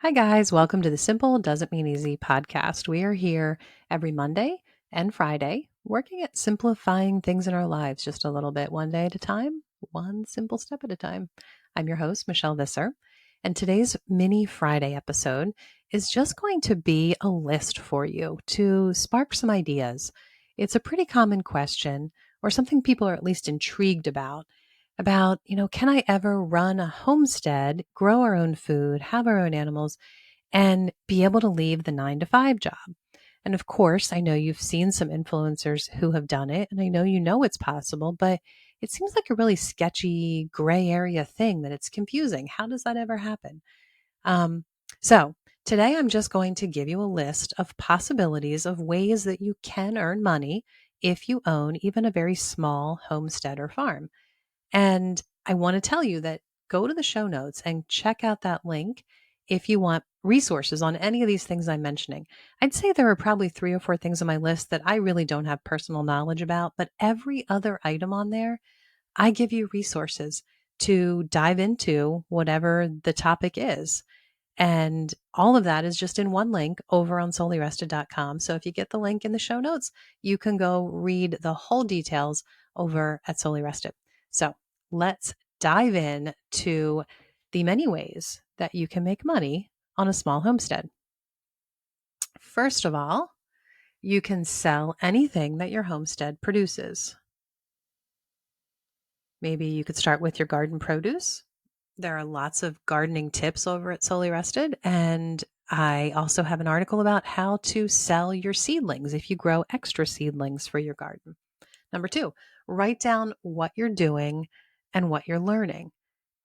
Hi, guys. Welcome to the Simple Doesn't Mean Easy podcast. We are here every Monday and Friday working at simplifying things in our lives just a little bit, one day at a time, one simple step at a time. I'm your host, Michelle Visser, and today's mini Friday episode is just going to be a list for you to spark some ideas. It's a pretty common question or something people are at least intrigued about, can I ever run a homestead, grow our own food, have our own animals, and be able to leave the 9 to 5 job? And of course, I know you've seen some influencers who have done it, and I know you know it's possible, but it seems like a really sketchy gray area thing that it's confusing. How does that ever happen? Um, so today I'm just going to give you a list of possibilities of ways that you can earn money if you own even a very small homestead or farm. And I want to tell you that go to the show notes and check out that link if you want resources on any of these things I'm mentioning. I'd say there are probably 3 or 4 things on my list that I really don't have personal knowledge about, but every other item on there, I give you resources to dive into whatever the topic is. And all of that is just in one link over on solelyrested.com. So if you get the link in the show notes, you can go read the whole details over at Solely Rested. So let's dive in to the many ways that you can make money on a small homestead. First of all, you can sell anything that your homestead produces. Maybe you could start with your garden produce. There are lots of gardening tips over at Solely Rested. And I also have an article about how to sell your seedlings if you grow extra seedlings for your garden. Number 2, write down what you're doing and what you're learning.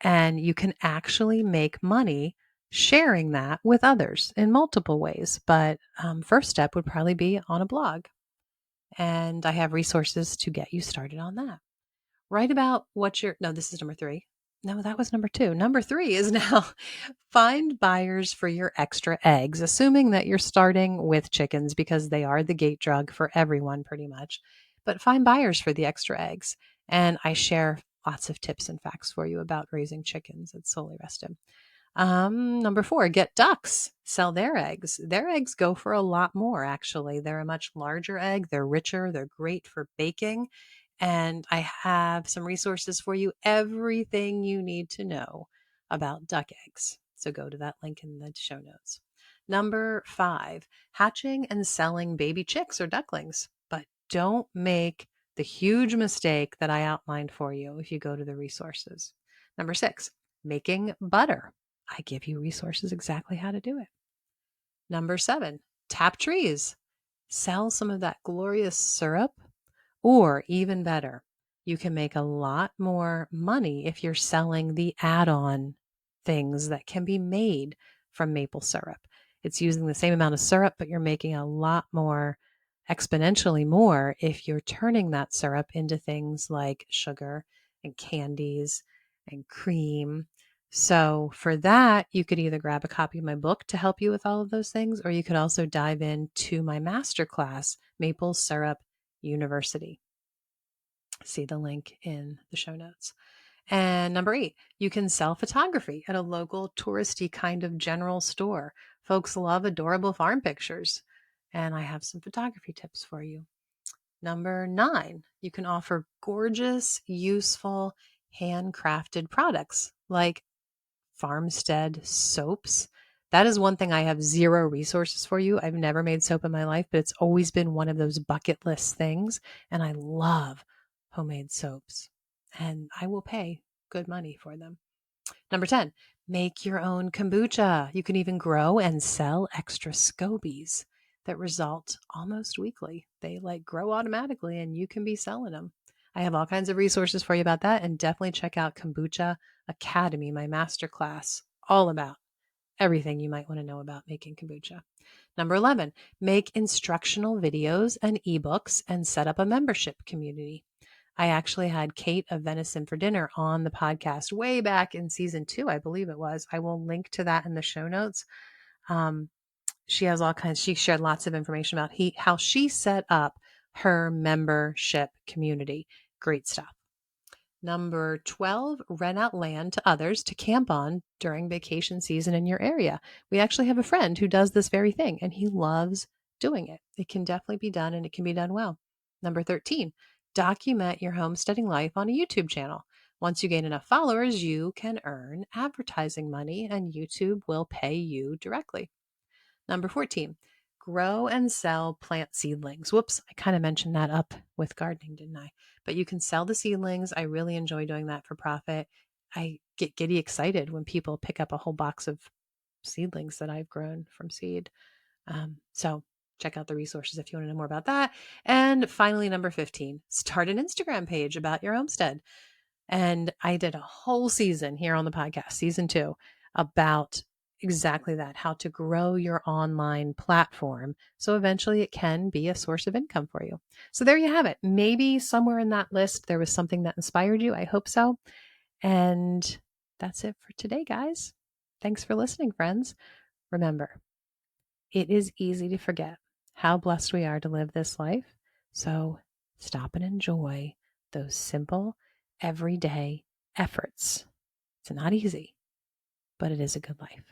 And you can actually make money sharing that with others in multiple ways. But first step would probably be on a blog. And I have resources to get you started on that. Write about what you're, no, this is number 3. No, that was number 2. Number 3 is now find buyers for your extra eggs, assuming that you're starting with chickens because they are the gate drug for everyone pretty much. But find buyers for the extra eggs. And I share lots of tips and facts for you about raising chickens at Solely Rested. Number 4, get ducks, sell their eggs. Their eggs go for a lot more, actually. They're a much larger egg. They're richer. They're great for baking. And I have some resources for you, everything you need to know about duck eggs. So go to that link in the show notes. Number 5, hatching and selling baby chicks or ducklings. But don't make the huge mistake that I outlined for you if you go to the resources. Number 6, making butter. I give you resources exactly how to do it. Number 7, tap trees. Sell some of that glorious syrup, or even better, you can make a lot more money if you're selling the add-on things that can be made from maple syrup. It's using the same amount of syrup, but you're making a lot more, exponentially more, if you're turning that syrup into things like sugar and candies and cream. So for that, you could either grab a copy of my book to help you with all of those things, or you could also dive into my masterclass, Maple Syrup University. See the link in the show notes. And number 8, you can sell photography at a local touristy kind of general store. Folks love adorable farm pictures, and I have some photography tips for you. Number 9, you can offer gorgeous, useful, handcrafted products like farmstead soaps. That is one thing I have zero resources for you. I've never made soap in my life, but it's always been one of those bucket list things. And I love homemade soaps, and I will pay good money for them. Number 10, make your own kombucha. You can even grow and sell extra scobies that result almost weekly. They grow automatically and you can be selling them. I have all kinds of resources for you about that, and definitely check out Kombucha Academy, my masterclass, all about everything you might want to know about making kombucha. Number 11, make instructional videos and ebooks and set up a membership community. I actually had Kate of Venison for Dinner on the podcast way back in season 2, I believe it was. I will link to that in the show notes. She has all kinds, she shared lots of information about how she set up her membership community. Great stuff. Number 12, rent out land to others to camp on during vacation season in your area. We actually have a friend who does this very thing and he loves doing it. It can definitely be done and it can be done well. Number 13, document your homesteading life on a YouTube channel. Once you gain enough followers, you can earn advertising money and YouTube will pay you directly. Number 14, grow and sell plant seedlings. Whoops, I kind of mentioned that up with gardening, didn't I? But you can sell the seedlings. I really enjoy doing that for profit. I get giddy excited when people pick up a whole box of seedlings that I've grown from seed. So check out the resources if you want to know more about that. And finally, number 15, start an Instagram page about your homestead. And I did a whole season here on the podcast, season 2, about exactly that, how to grow your online platform so eventually it can be a source of income for you. So there you have it. Maybe somewhere in that list there was something that inspired you. I hope so. And that's it for today, guys. Thanks for listening, friends. Remember, it is easy to forget how blessed we are to live this life. So stop and enjoy those simple, everyday efforts. It's not easy, but it is a good life.